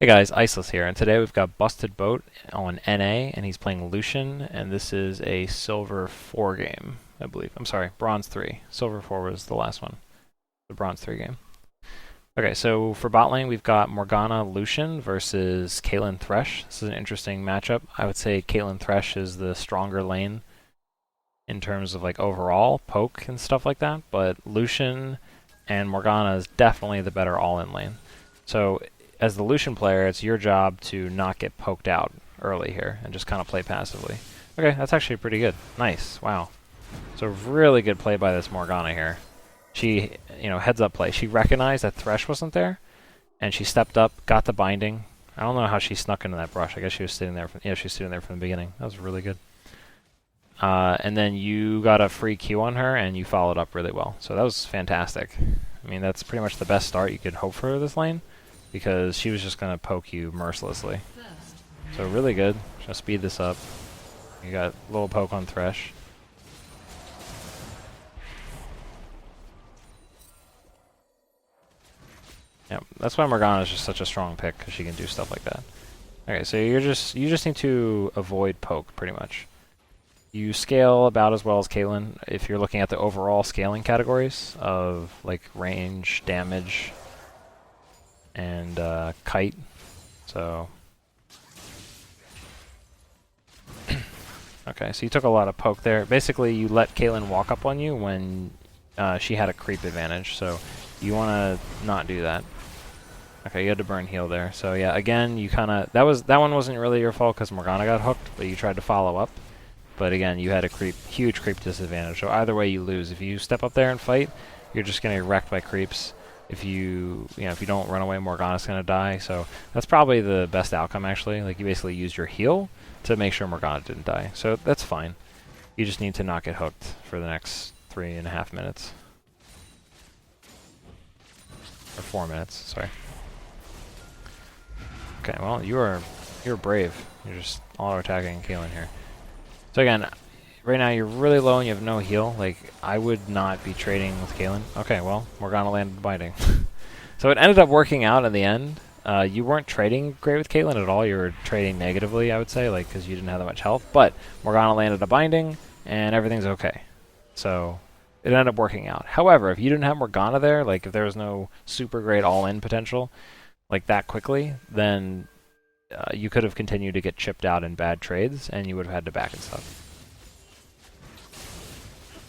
Hey guys, Iceluslol here, and today we've got BustedBoat on NA, and he's playing Lucian, and this is a Silver 4 game, I believe. I'm sorry, Bronze 3. Silver 4 was the last one, the Bronze 3 game. Okay, so for bot lane, we've got Morgana Lucian versus Caitlyn Thresh. This is an interesting matchup. I would say Caitlyn Thresh is the stronger lane in terms of like overall poke and stuff like that, but Lucian and Morgana is definitely the better all-in lane. So as the Lucian player, it's your job to not get poked out early here and just kind of play passively. Okay, that's actually pretty good. Nice. Wow. So really good play by this Morgana here. She, heads up play. She recognized that Thresh wasn't there, and she stepped up, got the binding. I don't know how she snuck into that brush. I guess she was sitting there. She was sitting there from the beginning. That was really good. And then you got a free Q on her, and you followed up really well. So that was fantastic. I mean, that's pretty much the best start you could hope for this lane, because she was just going to poke you mercilessly. So really good. Just speed this up. You got a little poke on Thresh. Yep, that's why Morgana is just such a strong pick, because she can do stuff like that. Okay, so you just need to avoid poke pretty much. You scale about as well as Caitlyn if you're looking at the overall scaling categories of like range, damage, and kite. So okay, so you took a lot of poke there. Basically, you let Caitlyn walk up on you when she had a creep advantage, so you want to not do that. Okay, you had to burn heal there. So yeah, again, you kind of that one wasn't really your fault because Morgana got hooked, but you tried to follow up. But again, you had a huge creep disadvantage. So either way, you lose. If you step up there and fight, you're just gonna get wrecked by creeps. If you don't run away, Morgana's gonna die. So that's probably the best outcome actually. Like you basically used your heal to make sure Morgana didn't die. So that's fine. You just need to not get hooked for the next 3.5 minutes. Or 4 minutes, sorry. Okay, well, you're brave. You're just auto-attacking Caitlyn here. So again, right now you're really low and you have no heal. Like, I would not be trading with Caitlyn. Okay, well, Morgana landed binding. So it ended up working out in the end. You weren't trading great with Caitlyn at all. You were trading negatively, I would say, like because you didn't have that much health. But Morgana landed a binding, and everything's okay. So it ended up working out. However, if you didn't have Morgana there, like if there was no super great all-in potential, like that quickly, then you could have continued to get chipped out in bad trades, and you would have had to back and stuff.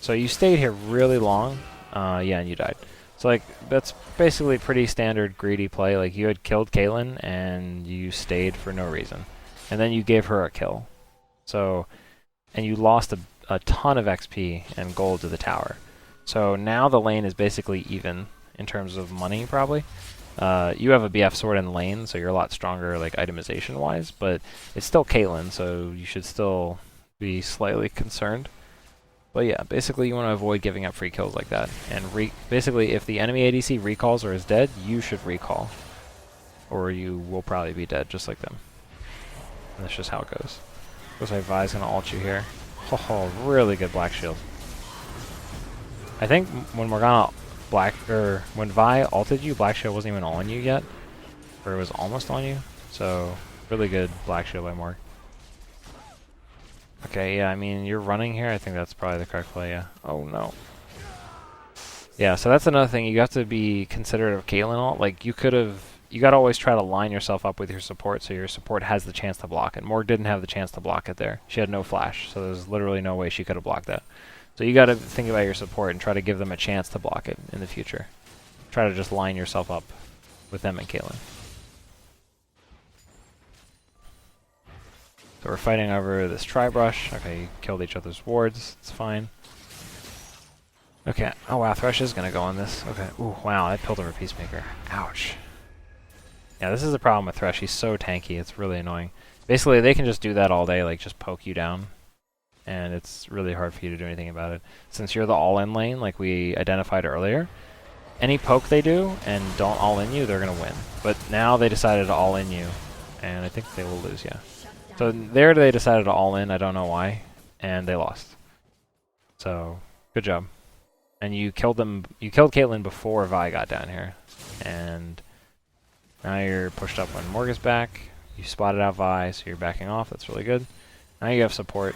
So you stayed here really long, yeah, and you died. So like that's basically pretty standard greedy play. Like you had killed Caitlyn, and you stayed for no reason, and then you gave her a kill. So, and you lost a ton of XP and gold to the tower. So now the lane is basically even in terms of money, probably. You have a BF sword in lane, so you're a lot stronger, like itemization-wise, but it's still Caitlyn, so you should still be slightly concerned. But yeah, basically you want to avoid giving up free kills like that. And basically, if the enemy ADC recalls or is dead, you should recall. Or you will probably be dead, just like them. And that's just how it goes. Looks like Vi's going to ult you here. Oh, really good black shield. I think when Morgana when Vi ulted you, Black Shield wasn't even on you yet. Or it was almost on you. So, really good Black Shield by Morg. Okay, yeah, I mean, you're running here. I think that's probably the correct play, yeah. Oh, no. Yeah, so that's another thing. You have to be considerate of Caitlyn ult. Like, you gotta always try to line yourself up with your support so your support has the chance to block it. Morg didn't have the chance to block it there. She had no flash, so there's literally no way she could have blocked that. So you got to think about your support and try to give them a chance to block it in the future. Try to just line yourself up with them and Caitlyn. So we're fighting over this tri-brush. Okay, you killed each other's wards. It's fine. Okay. Oh wow, Thresh is gonna go on this. Okay. Ooh, wow, I killed over Peacemaker. Ouch. Yeah, this is the problem with Thresh. He's so tanky. It's really annoying. Basically, they can just do that all day, like just poke you down. And it's really hard for you to do anything about it. Since you're the all-in lane, like we identified earlier, any poke they do and don't all-in you, they're going to win. But now they decided to all-in you, and I think they will lose, yeah. So there they decided to all-in, I don't know why, and they lost. So, good job. And you killed Caitlyn before Vi got down here. And Now you're pushed up when Morg is back. You spotted out Vi, so you're backing off. That's really good. Now you have support.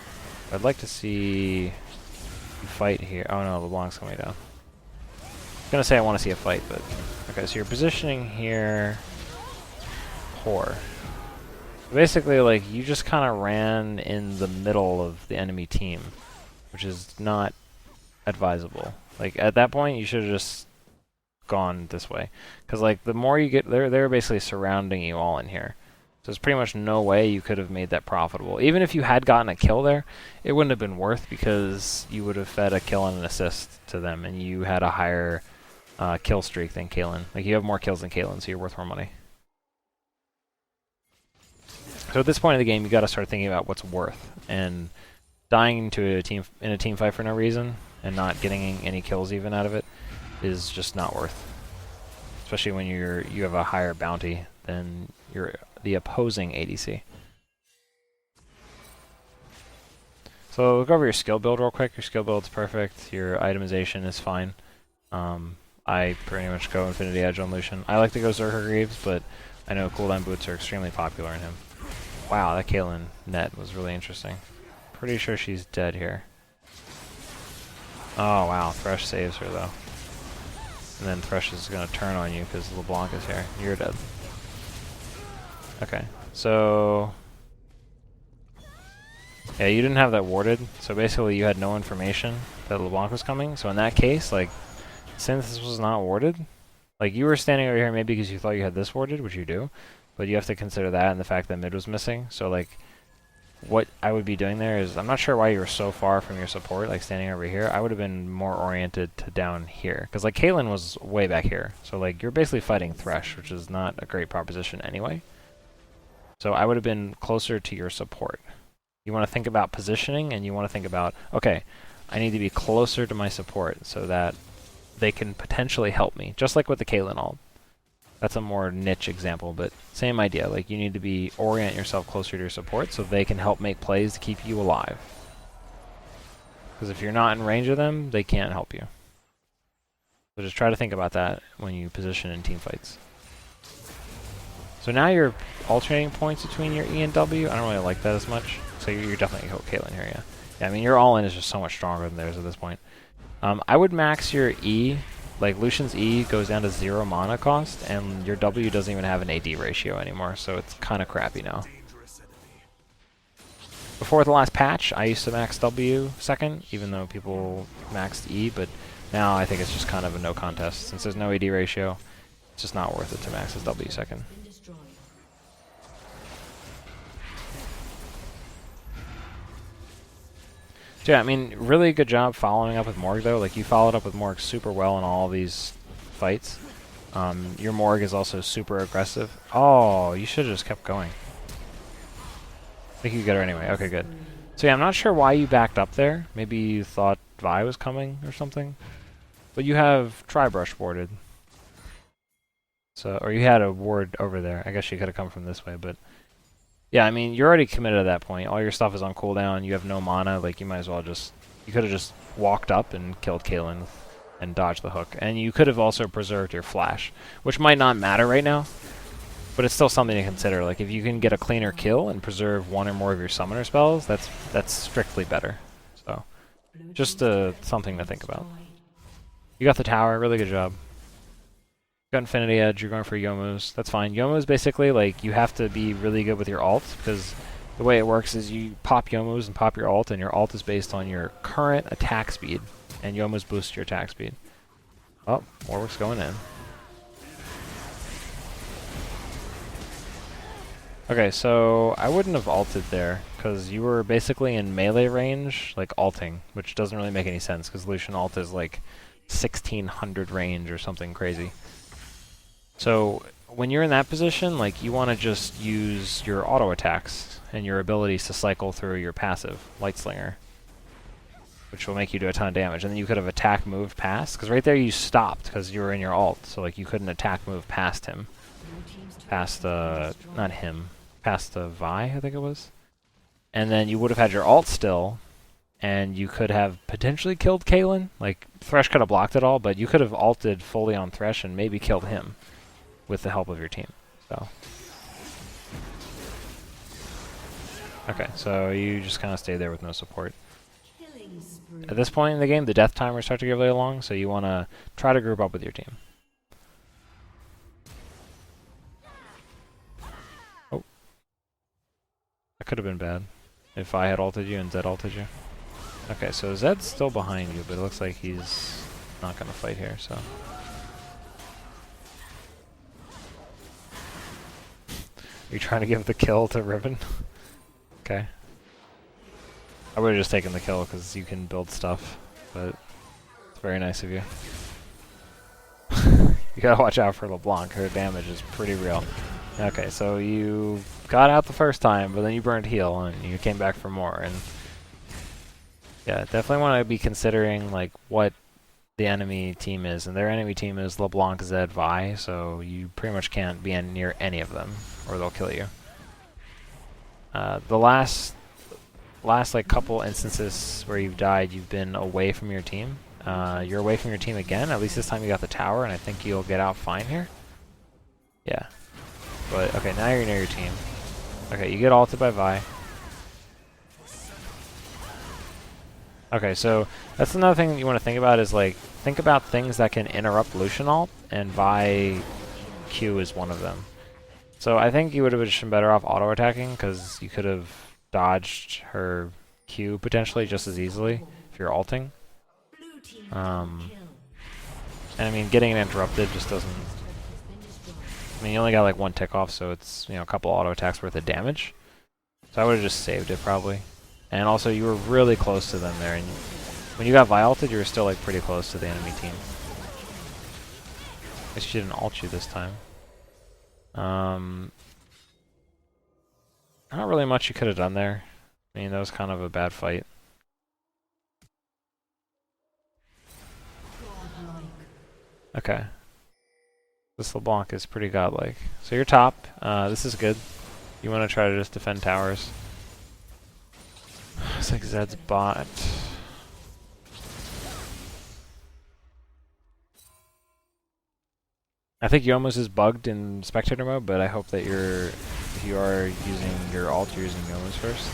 I'd like to see you fight here. Oh no, LeBlanc's coming down. I was gonna say I want to see a fight, but okay. So you're positioning here. Poor. Basically, like, you just kind of ran in the middle of the enemy team, which is not advisable. Like, at that point, you should have just gone this way. Because, like, the more you get, they're basically surrounding you all in here. So there's pretty much no way you could have made that profitable. Even if you had gotten a kill there, it wouldn't have been worth because you would have fed a kill and an assist to them, and you had a higher kill streak than Caitlyn. Like, you have more kills than Caitlyn, so you're worth more money. So at this point in the game, you got to start thinking about what's worth, and dying to a team in a team fight for no reason and not getting any kills even out of it is just not worth. Especially when you have a higher bounty than the opposing ADC. So look over your skill build real quick. Your skill build's perfect. Your itemization is fine. I pretty much go Infinity Edge on Lucian. I like to go Zerker Greaves, but I know cooldown boots are extremely popular in him. Wow, that Caitlyn net was really interesting. Pretty sure she's dead here. Oh wow, Thresh saves her though. And then Thresh is going to turn on you because LeBlanc is here. You're dead. Okay, so... yeah, you didn't have that warded, so basically you had no information that LeBlanc was coming. So in that case, like, since this was not warded, like, you were standing over here maybe because you thought you had this warded, which you do, but you have to consider that and the fact that mid was missing. So, like, what I would be doing there is, I'm not sure why you were so far from your support, like standing over here. I would have been more oriented to down here, because like Caitlyn was way back here. So like you're basically fighting Thresh, which is not a great proposition anyway. So I would have been closer to your support. You want to think about positioning, and you want to think about, okay, I need to be closer to my support so that they can potentially help me, just like with the Caitlyn ult. That's a more niche example, but same idea. Like, you need to orient yourself closer to your support so they can help make plays to keep you alive. Because if you're not in range of them, they can't help you. So just try to think about that when you position in team fights. So now you're alternating points between your E and W. I don't really like that as much. So you're definitely Caitlyn here, yeah. Yeah, I mean, your all-in is just so much stronger than theirs at this point. I would max your E. Like, Lucian's E goes down to 0 mana cost, and your W doesn't even have an AD ratio anymore, so it's kind of crappy now. Before the last patch, I used to max W second, even though people maxed E, but now I think it's just kind of a no contest. Since there's no AD ratio, it's just not worth it to max as W second. So yeah, I mean, really good job following up with Morg, though. Like, you followed up with Morg super well in all these fights. Your Morg is also super aggressive. Oh, you should have just kept going. I think you could get her anyway. Okay, good. So yeah, I'm not sure why you backed up there. Maybe you thought Vi was coming or something. But you have Tribrush warded. So, or you had a ward over there. I guess she could have come from this way, but... yeah, I mean, you're already committed at that point. All your stuff is on cooldown. You have no mana. Like, you might as well just... you could have just walked up and killed Caitlyn and dodged the hook. And you could have also preserved your flash, which might not matter right now, but it's still something to consider. Like, if you can get a cleaner kill and preserve one or more of your summoner spells, that's strictly better. So, just something to think about. You got the tower. Really good job. Got Infinity Edge, you're going for Youmuu's. That's fine. Youmuu's basically, like, you have to be really good with your ult, because the way it works is you pop Youmuu's and pop your ult, and your ult is based on your current attack speed, and Youmuu's boosts your attack speed. Oh, Warwick's going in. Okay, so I wouldn't have ulted there, because you were basically in melee range, like, ulting, which doesn't really make any sense, because Lucian ult is, like, 1600 range or something crazy. So when you're in that position, like, you want to just use your auto attacks and your abilities to cycle through your passive, Light Slinger, which will make you do a ton of damage. And then you could have attack moved past, because right there you stopped because you were in your ult, so like you couldn't attack move past him, past not him, past the Vi, I think it was. And then you would have had your ult still, and you could have potentially killed Caitlyn. Like, Thresh could have blocked it all, but you could have ulted fully on Thresh and maybe killed him with the help of your team. So. Okay, so you just kind of stay there with no support. At this point in the game, the death timers start to get really long, so you want to try to group up with your team. Oh. That could have been bad if I had ulted you and Zed ulted you. Okay, so Zed's still behind you, but it looks like he's not going to fight here, so... Are you trying to give the kill to Riven? Okay. I would have just taken the kill because you can build stuff, but it's very nice of you. You gotta watch out for LeBlanc, her damage is pretty real. Okay, so you got out the first time, but then you burned heal and you came back for more, and yeah, definitely want to be considering like what the enemy team is, and their enemy team is LeBlanc, Zed, Vi, so you pretty much can't be near any of them, or they'll kill you. The last like couple instances where you've died, you've been away from your team. You're away from your team again. At least this time you got the tower, and I think you'll get out fine here. Yeah. But okay, now you're near your team. Okay, you get ulted by Vi. Okay, so that's another thing that you want to think about is like think about things that can interrupt Lucian ult, and Vi Q is one of them. So I think you would have been better off auto attacking because you could have dodged her Q potentially just as easily if you're ulting. And I mean, getting it interrupted just doesn't... I mean, you only got like one tick off, so it's, you know, a couple auto attacks worth of damage. So I would have just saved it probably. And also, you were really close to them there, and when you got Vi ulted, you were still like pretty close to the enemy team. I guess she didn't ult you this time. Not really much you could have done there. I mean, that was kind of a bad fight. Okay. This LeBlanc is pretty godlike. So you're top. This is good. You want to try to just defend towers. Looks like Zed's bot. I think Yomo's is bugged in spectator mode, but I hope that if you are using your ult, you're using Yomo's first.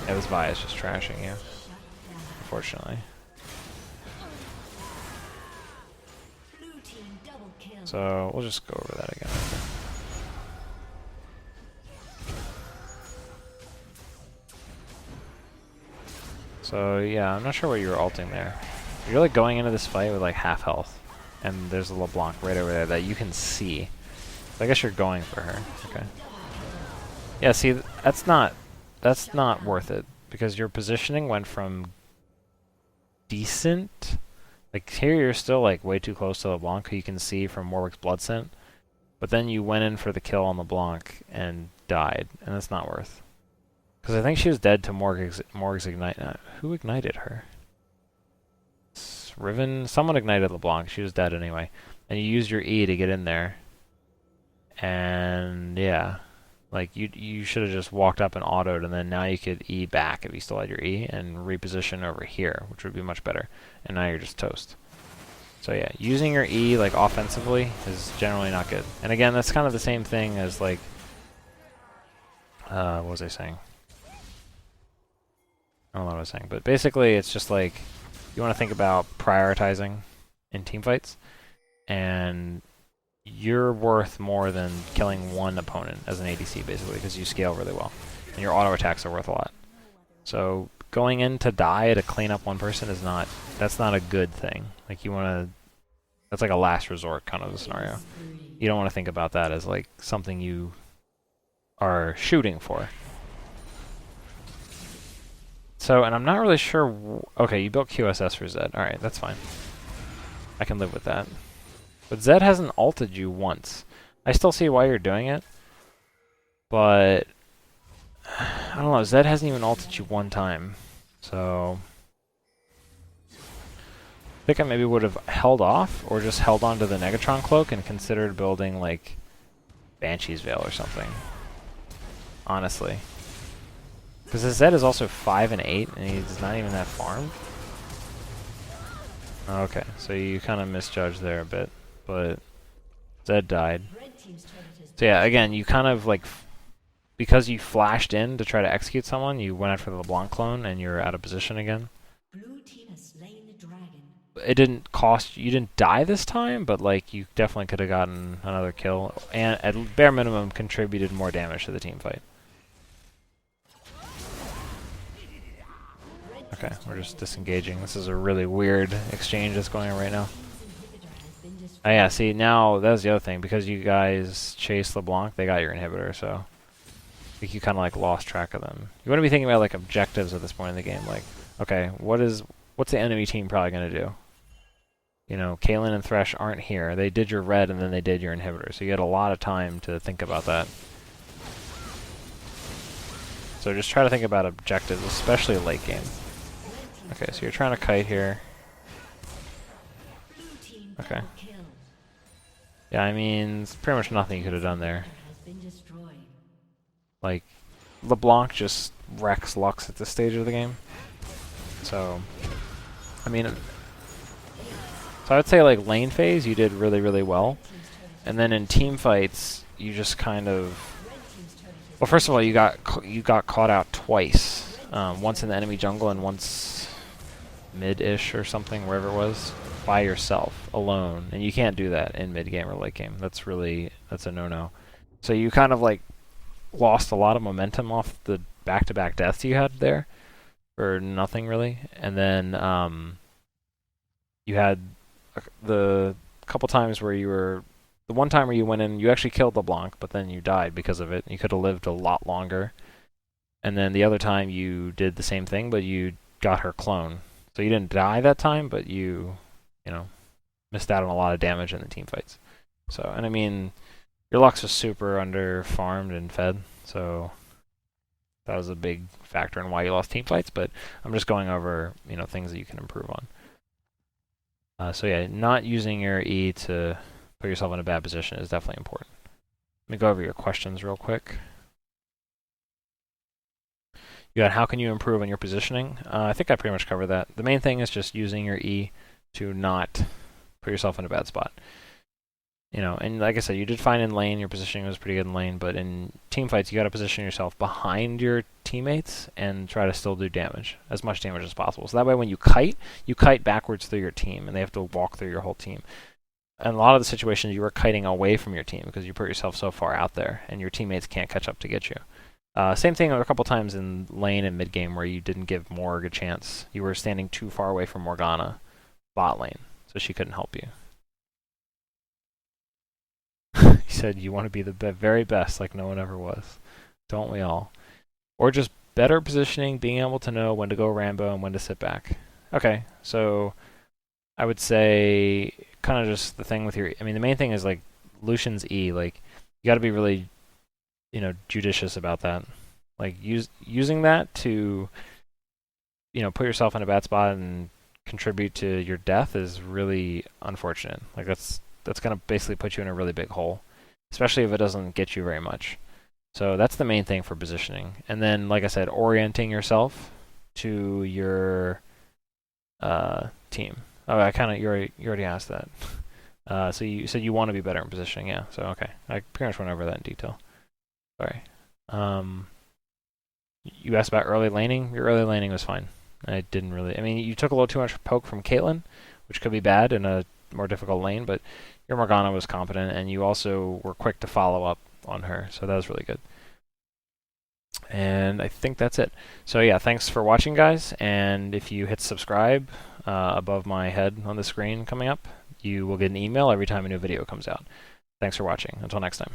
Yeah, this Vi is just trashing you, unfortunately. So we'll just go over that again. So yeah, I'm not sure what you were ulting there. You're like going into this fight with like half health, and there's a LeBlanc right over there that you can see. So I guess you're going for her. Okay. Yeah, see, that's not worth it because your positioning went from decent. Like here, you're still like way too close to LeBlanc, who you can see from Warwick's blood scent. But then you went in for the kill on LeBlanc and died, and that's not worth. Because I think she was dead to Morg's ignite. Who ignited her? Riven? Someone ignited LeBlanc. She was dead anyway. And you used your E to get in there. And yeah. Like you should have just walked up and autoed, and then now you could E back if you still had your E and reposition over here, which would be much better. And now you're just toast. So yeah, using your E like offensively is generally not good. And again, that's kind of the same thing as like what was I saying? I don't know what I was saying, but basically it's just like you want to think about prioritizing in team fights, and you're worth more than killing one opponent as an ADC basically because you scale really well, and your auto attacks are worth a lot. So going in to die to clean up one person is that's not a good thing. Like you want to, that's like a last resort kind of a scenario. You don't want to think about that as like something you are shooting for. So, and I'm not really sure... Okay, you built QSS for Zed. Alright, that's fine. I can live with that. But Zed hasn't ulted you once. I still see why you're doing it. But... I don't know, Zed hasn't even ulted you one time. So... I think I maybe would have held off, or just held on to the Negatron Cloak and considered building, like, Banshee's Veil or something. Honestly. Because his Zed is also 5 and 8, and he's not even that farmed. Okay, so you kind of misjudged there a bit, but Zed died. So yeah, again, you kind of like, because you flashed in to try to execute someone, you went after the LeBlanc clone and you're out of position again. It didn't cost you didn't die this time, but like you definitely could have gotten another kill, and at bare minimum contributed more damage to the team fight. Okay, we're just disengaging. This is a really weird exchange that's going on right now. Oh yeah, see, now that's the other thing, because you guys chased LeBlanc, they got your inhibitor, so I think you kind of like lost track of them. You want to be thinking about like objectives at this point in the game, like, okay, what's the enemy team probably going to do? You know, Caitlyn and Thresh aren't here. They did your red and then they did your inhibitor, so you had a lot of time to think about that. So just try to think about objectives, especially late game. Okay, so you're trying to kite here. Okay. Yeah, I mean, it's pretty much nothing you could have done there. Like, LeBlanc just wrecks Lux at this stage of the game. So, I mean, so I would say like lane phase, you did really, really well. And then in team fights, you just kind of, well, first of all, you got caught out twice. Once in the enemy jungle and once mid-ish or something, wherever it was, by yourself, alone. And you can't do that in mid-game or late game. That's a no-no. So you kind of like lost a lot of momentum off the back-to-back deaths you had there, for nothing really. And then you had the couple times where the one time where you went in, you actually killed LeBlanc, but then you died because of it. You could have lived a lot longer. And then the other time you did the same thing, but you got her clone. So you didn't die that time, but you know, missed out on a lot of damage in the team fights. So, and I mean, your Lux was super under farmed and fed, so that was a big factor in why you lost team fights, but I'm just going over, you know, things that you can improve on. So yeah, not using your E to put yourself in a bad position is definitely important. Let me go over your questions real quick. You got how can you improve on your positioning? I think I pretty much covered that. The main thing is just using your E to not put yourself in a bad spot. You know, and like I said, you did fine in lane, your positioning was pretty good in lane, but in team fights, you got to position yourself behind your teammates and try to still do damage, as much damage as possible. So that way when you kite backwards through your team, and they have to walk through your whole team. And a lot of the situations, you were kiting away from your team because you put yourself so far out there, and your teammates can't catch up to get you. Same thing a couple times in lane and mid game where you didn't give Morg a chance. You were standing too far away from Morgana, bot lane, so she couldn't help you. He said you want to be the very best, like no one ever was. Don't we all? Or just better positioning, being able to know when to go Rambo and when to sit back. Okay, so I would say kind of just the thing with your, I mean, the main thing is like Lucian's E, like you got to be really, you know, judicious about that. Like using that to, you know, put yourself in a bad spot and contribute to your death is really unfortunate. Like that's going to basically put you in a really big hole, especially if it doesn't get you very much. So that's the main thing for positioning. And then, like I said, orienting yourself to your team. Oh, you already asked that. So you said you want to be better in positioning, yeah. So okay, I pretty much went over that in detail. Sorry. You asked about early laning. Your early laning was fine. I didn't really. I mean, you took a little too much poke from Caitlyn, which could be bad in a more difficult lane, but your Morgana was competent, and you also were quick to follow up on her, so that was really good. And I think that's it. So yeah, thanks for watching, guys, and if you hit subscribe above my head on the screen coming up, you will get an email every time a new video comes out. Thanks for watching. Until next time.